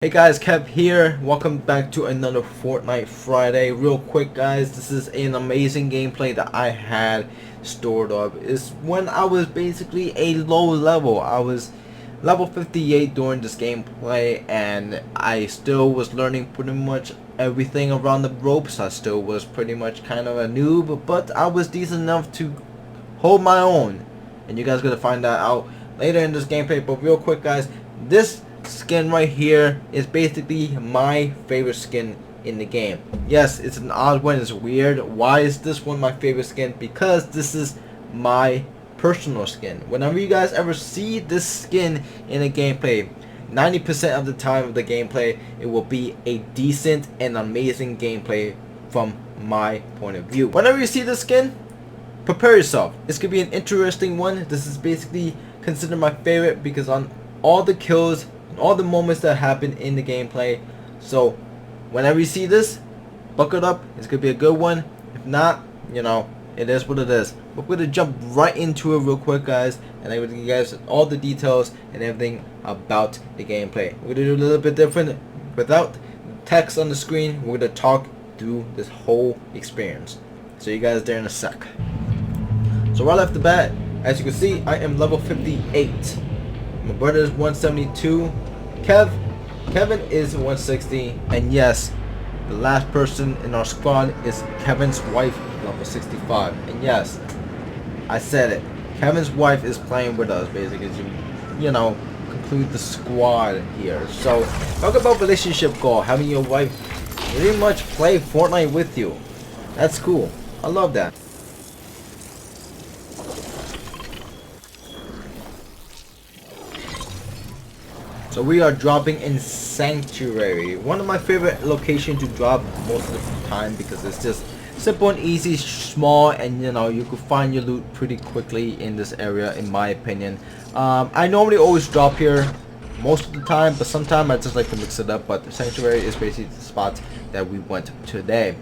Hey guys, Kev here. Welcome back to another Fortnite Friday. Real quick guys, this is an amazing gameplay that I had stored up. It's when I was basically a low level. I was level 58 during this gameplay and I still was learning pretty much everything around the ropes. I still was pretty much kind of a noob, but I was decent enough to hold my own. And you guys are going to find that out later in this gameplay. But real quick guys, this skin right here is basically my favorite skin in the game. Yes, it's an odd one, it's weird. Why is this one my favorite skin? Because this is my personal skin. Whenever you guys ever see this skin in a gameplay, 90% of the time of the gameplay, it will be a decent and amazing gameplay from my point of view. Whenever you see this skin, prepare yourself. This could be an interesting one. This is basically considered my favorite because on all the kills, all the moments that happen in the gameplay. So whenever you see this, buckle up. It's gonna be a good one. If not, you know, it is what it is. But we're gonna jump right into it real quick guys, and I'm gonna give you guys all the details and everything about the gameplay. We're gonna do a little bit different. Without text on the screen, we're gonna talk through this whole experience. So you guys there in a sec. So right off the bat, as you can see, I am level 58. My brother is 172. Kevin is 160, and yes, the last person in our squad is Kevin's wife, level 65. And yes, I said it. Kevin's wife is playing with us, basically, to, you know, conclude the squad here. So, talk about relationship goal. Having your wife pretty much play Fortnite with you. That's cool. I love that. So we are dropping in Sanctuary, one of my favorite locations to drop most of the time because it's just simple and easy, small, and you know you can find your loot pretty quickly in this area, in my opinion. I normally always drop here most of the time, but sometimes I just like to mix it up. But the Sanctuary is basically the spot that we went today.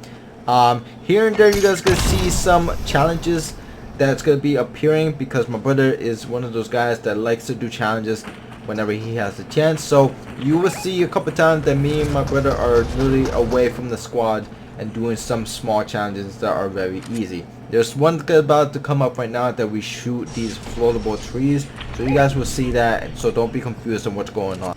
Here and there you guys gonna see some challenges that's gonna be appearing because my brother is one of those guys that likes to do challenges whenever he has the chance. So you will see a couple times that me and my brother are literally away from the squad and doing some small challenges that are very easy. There's one about to come up right now that we shoot these floatable trees, so you guys will see that, so don't be confused on what's going on.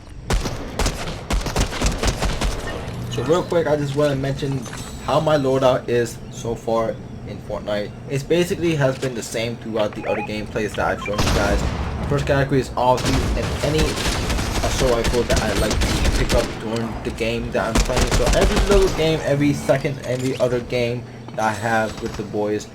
So real quick, I just want to mention how my loadout is so far in Fortnite. It basically has been the same throughout the other gameplays that I've shown you guys. First category is obviously any assault rifle that I like to pick up during the game that I'm playing. So every little game, every second, every other game that I have with the boys,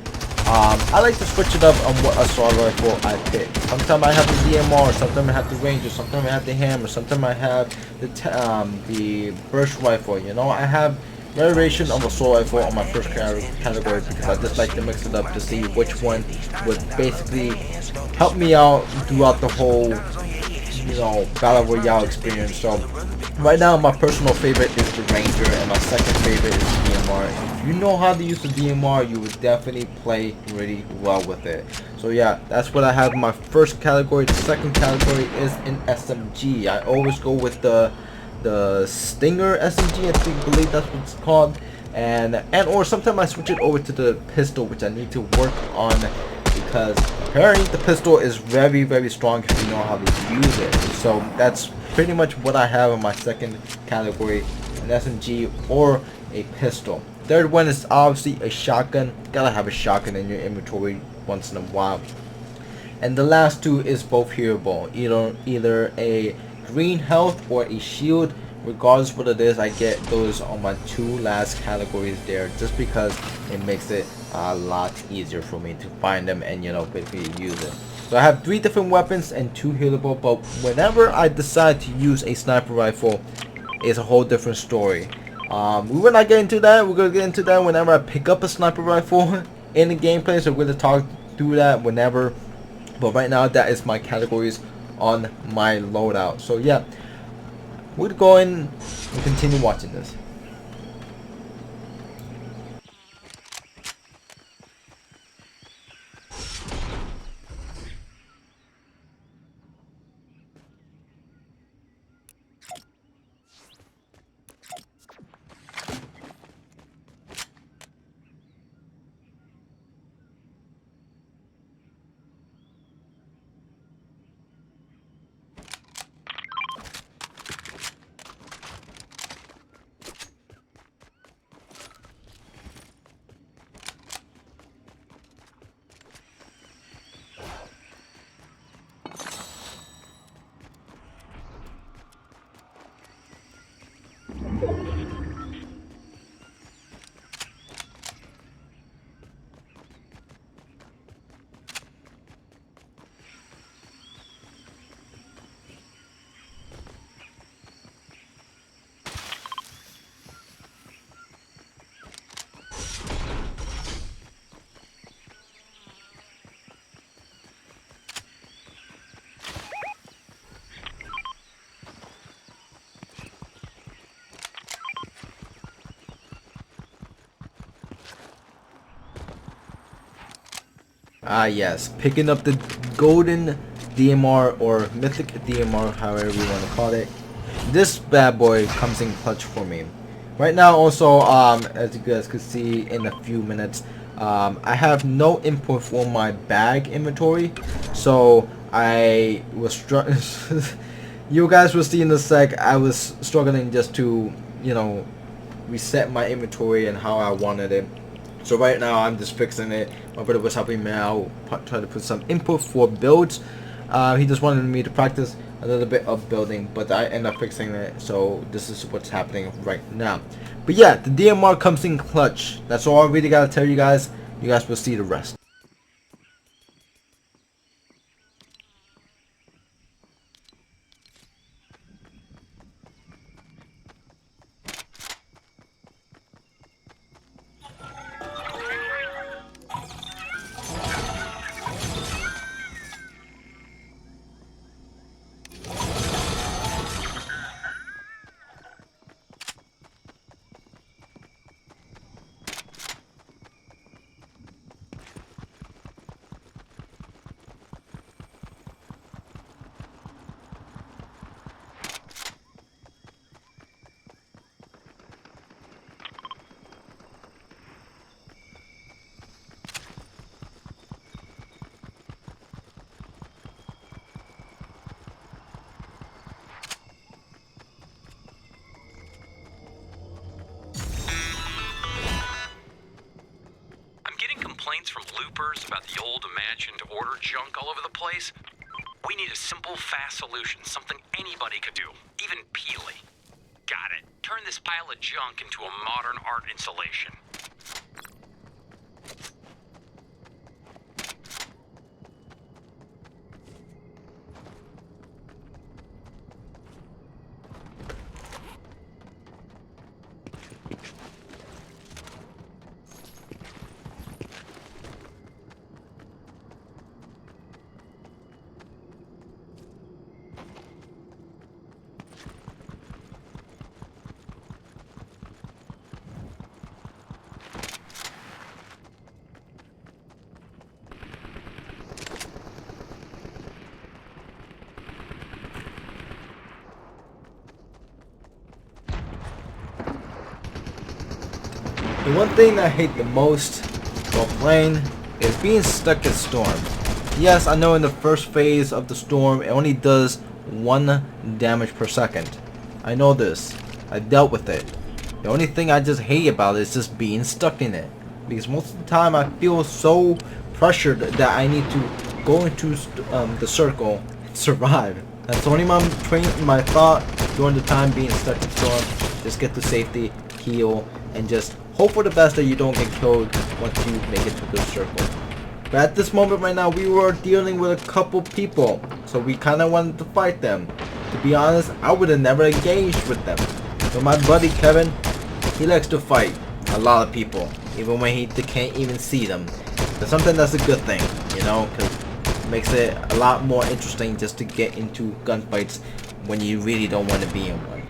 I like to switch it up on what assault rifle I pick. Sometimes I have the DMR, sometimes I have the Ranger, sometimes I have the Hammer, sometimes I have the burst rifle. You know, I have variation of assault rifle on my first category because I just like to mix it up to see which one would basically help me out throughout the whole, you know, battle royale experience. So right now my personal favorite is the Ranger and my second favorite is the DMR. If you know how to use the DMR, you would definitely play really well with it. So yeah, that's what I have in my first category. The second category is an SMG. I always go with the Stinger SMG, I believe that's what it's called, and or sometimes I switch it over to the pistol, which I need to work on because apparently the pistol is very strong if you know how to use it. So that's pretty much what I have in my second category, an SMG or a pistol. Third one is obviously a shotgun. Gotta have a shotgun in your inventory once in a while. And the last two is both healable, either a green health or a shield. Regardless what it is, I get those on my two last categories there just because it makes it a lot easier for me to find them and, you know, basically use it. So I have 3 different weapons and 2 healable, but whenever I decide to use a sniper rifle, it's a whole different story. We will not get into that. We're gonna get into that whenever I pick up a sniper rifle in the gameplay, so we're gonna talk through that whenever. But right now, that is my categories on my loadout. So yeah, we're going and continue watching this. Ah yes, picking up the golden DMR or mythic DMR, however you want to call it. This bad boy comes in clutch for me. Right now also, as you guys could see in a few minutes, I have no input for my bag inventory, so I was you guys will see in a sec, I was struggling just to, you know, reset my inventory and how I wanted it. So right now I'm just fixing it. My brother was helping me out, trying to put some input for builds. He just wanted me to practice a little bit of building, but I end up fixing it. So this is what's happening right now. But yeah, the DMR comes in clutch. That's all I really gotta tell you guys. You guys will see the rest. Complaints from loopers about the old imagined order junk all over the place? We need a simple, fast solution, something anybody could do, even Peely. Got it. Turn this pile of junk into a modern art installation. The one thing I hate the most while playing is being stuck at storm. Yes, I know in the first phase of the storm it only does 1 damage per second. I know this. I dealt with it. The only thing I just hate about it is just being stuck in it. Because most of the time I feel so pressured that I need to go into the circle and survive. That's only my thought during the time being stuck in storm. Just get to safety, heal, and just hope for the best that you don't get killed once you make it to the circle. But at this moment right now, we were dealing with a couple people, so we kind of wanted to fight them. To be honest, I would have never engaged with them. But my buddy Kevin, he likes to fight a lot of people, even when he can't even see them. But sometimes that's a good thing, you know, because it makes it a lot more interesting just to get into gunfights when you really don't want to be in one.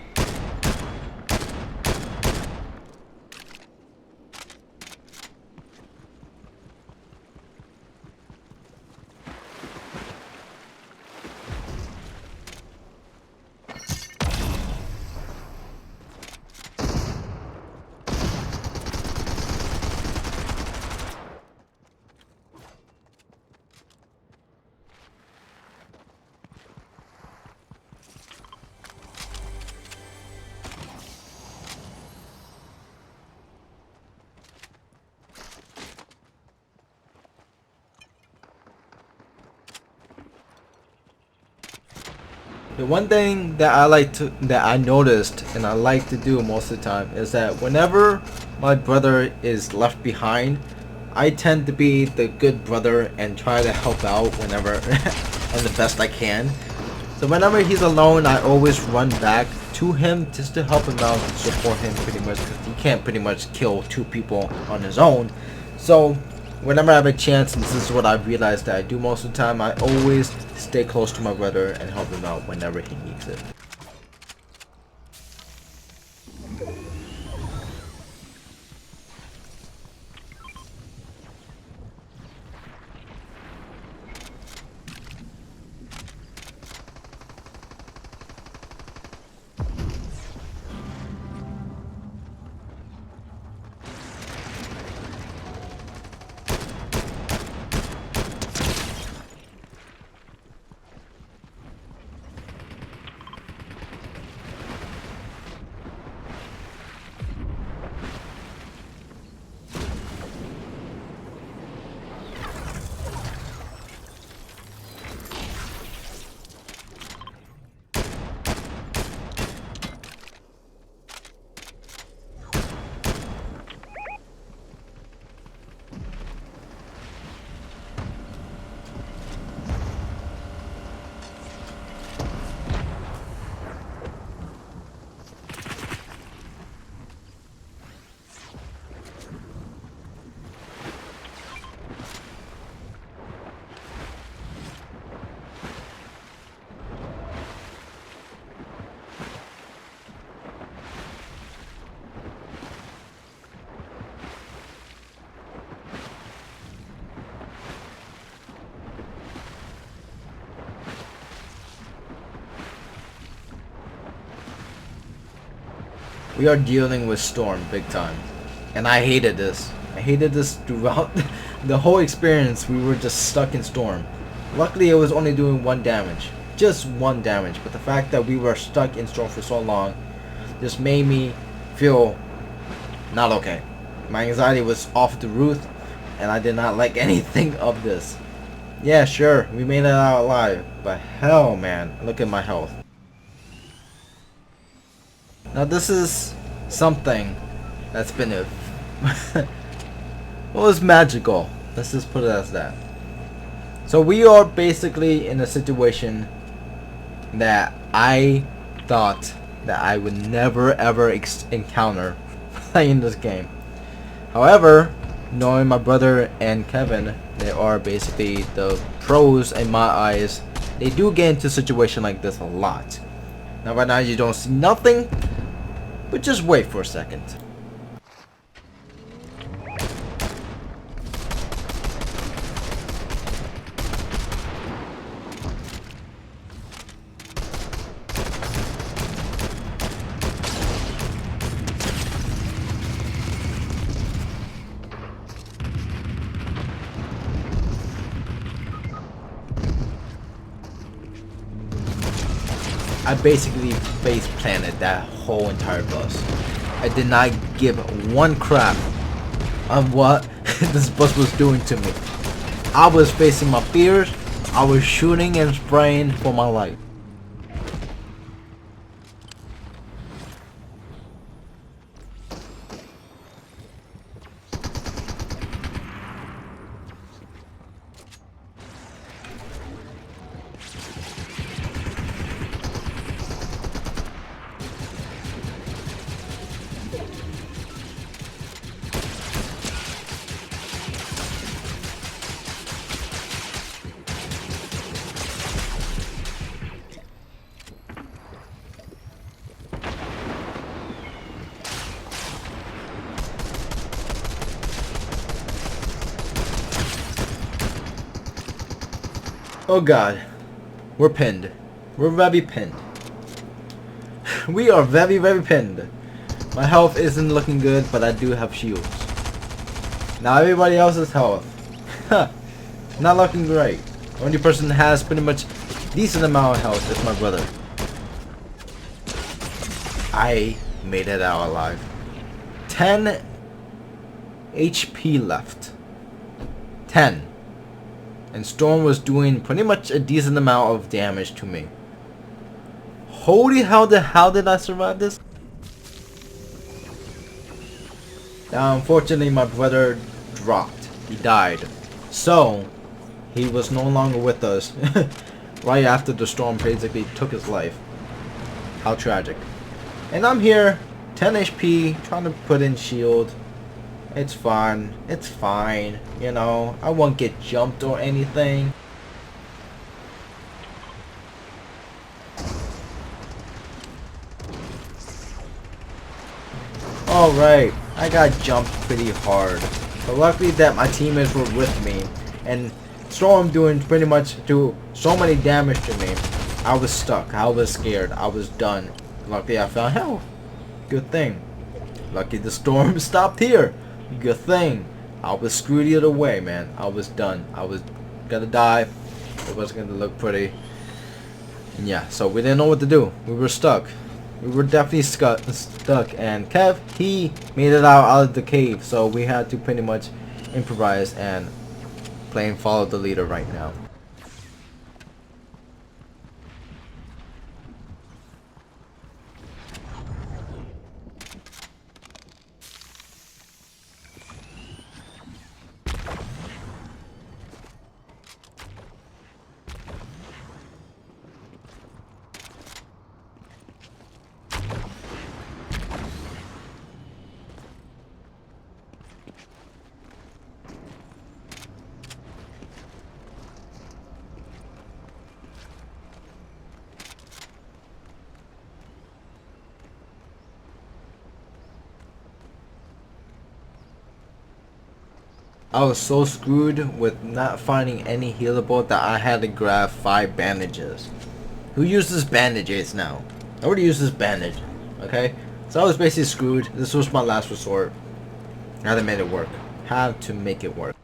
The one thing that I noticed and I like to do most of the time is that whenever my brother is left behind, I tend to be the good brother and try to help out whenever and the best I can. So whenever he's alone, I always run back to him just to help him out and support him pretty much, because he can't pretty much kill 2 people on his own. So whenever I have a chance, and this is what I've realized that I do most of the time, I always stay close to my brother and help him out whenever he needs it. We are dealing with Storm big time. And I hated this. I hated this throughout the whole experience. We were just stuck in Storm. Luckily it was only doing 1 damage. Just 1 damage. But the fact that we were stuck in Storm for so long just made me feel not okay. My anxiety was off the roof and I did not like anything of this. Yeah, sure, we made it out alive. But hell man, look at my health. Now this is something that's been a well, it's magical. Let's just put it as that. So we are basically in a situation that I thought that I would never ever encounter playing this game. However, knowing my brother and Kevin, they are basically the pros in my eyes. They do get into a situation like this a lot. Now right now you don't see nothing, but just wait for a second. I basically face planted that whole entire bus. I did not give 1 crap on what this bus was doing to me. I was facing my fears. I was shooting and spraying for my life. Oh god, we're pinned. We're very pinned. We are very pinned. My health isn't looking good, but I do have shields. Now everybody else's health, not looking great. The only person that has pretty much decent amount of health is my brother. I made it out alive. 10 HP left. 10. And Storm was doing pretty much a decent amount of damage to me. Holy hell, how did I survive this? Now, unfortunately, my brother dropped. He died. So, he was no longer with us. Right after the storm basically took his life. How tragic. And I'm here, 10 HP, trying to put in shield. It's fun. It's fine. You know, I won't get jumped or anything. Alright, I got jumped pretty hard. But luckily that my teammates were with me. And Storm doing pretty much do so many damage to me. I was stuck. I was scared. I was done. Luckily I found health. Good thing. Lucky the storm stopped here. Good thing. I was screwed either way, man. I was done. I was gonna die. It wasn't gonna look pretty. And yeah, so we didn't know what to do. We were stuck. We were definitely stuck. And Kev, he made it out of the cave. So we had to pretty much improvise and play and follow the leader right now. I was so screwed with not finding any healable that I had to grab 5 bandages. Who uses bandages now? Nobody uses bandage. Okay? So I was basically screwed. This was my last resort. I had to make it work. Had to make it work.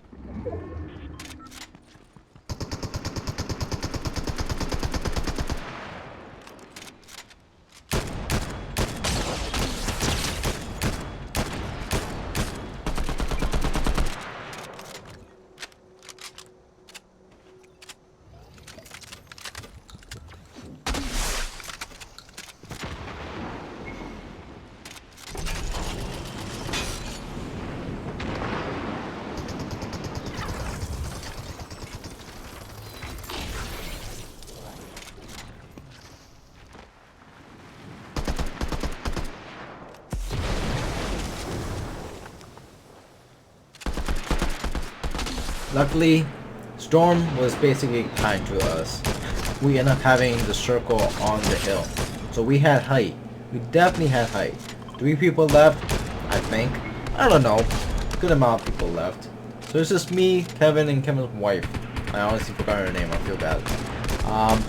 Luckily, Storm was basically kind to us. We ended up having the circle on the hill. So we had height. We definitely had height. 3 people left, I think. I don't know. Good amount of people left. So it's just me, Kevin, and Kevin's wife. I honestly forgot her name. I feel bad.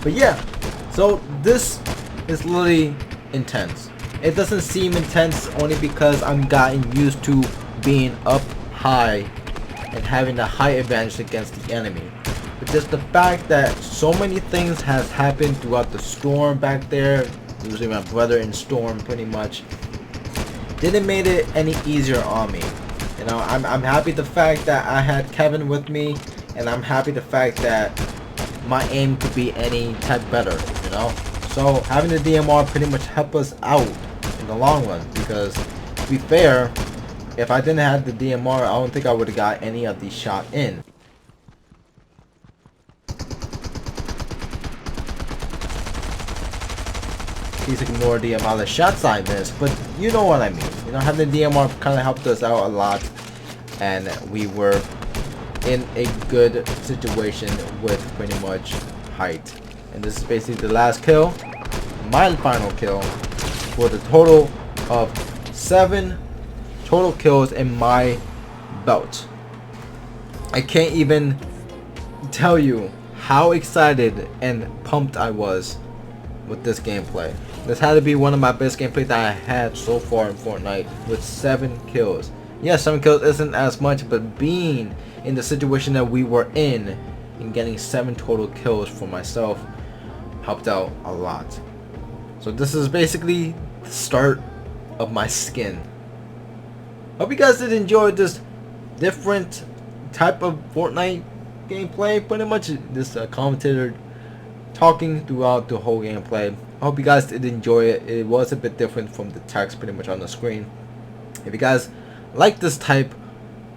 But yeah. So this is literally intense. It doesn't seem intense only because I'm gotten used to being up high and having the height advantage against the enemy. But just the fact that so many things has happened throughout the storm back there, losing my brother in storm pretty much, didn't make it any easier on me. You know, I'm happy the fact that I had Kevin with me, and I'm happy the fact that my aim could be any type better, you know. So having the DMR pretty much helped us out in the long run, because to be fair, if I didn't have the DMR, I don't think I would have got any of these shot in. Please ignore the amount of shots I missed, but you know what I mean. You know, having the DMR kind of helped us out a lot, and we were in a good situation with pretty much height. And this is basically the last kill, my final kill, for the total of 7 total kills in my belt. I can't even tell you how excited and pumped I was with this gameplay. This had to be one of my best gameplays that I had so far in Fortnite, with 7 kills. Yes, 7 kills isn't as much, but being in the situation that we were in and getting 7 total kills for myself helped out a lot. So this is basically the start of my skin. Hope you guys did enjoy this different type of Fortnite gameplay. Pretty much this commentator talking throughout the whole gameplay. hope you guys did enjoy it. It was a bit different from the text pretty much on the screen. If you guys like this type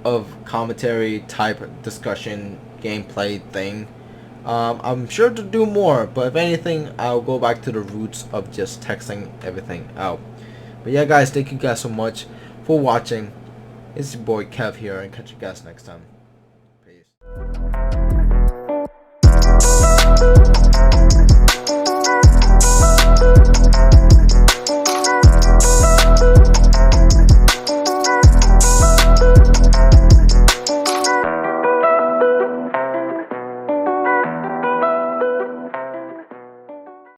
of commentary, type discussion, gameplay thing, I'm sure to do more, but if anything, I'll go back to the roots of just texting everything out. But yeah guys, thank you guys so much for watching. It's your boy Kev here, and catch you guys next time.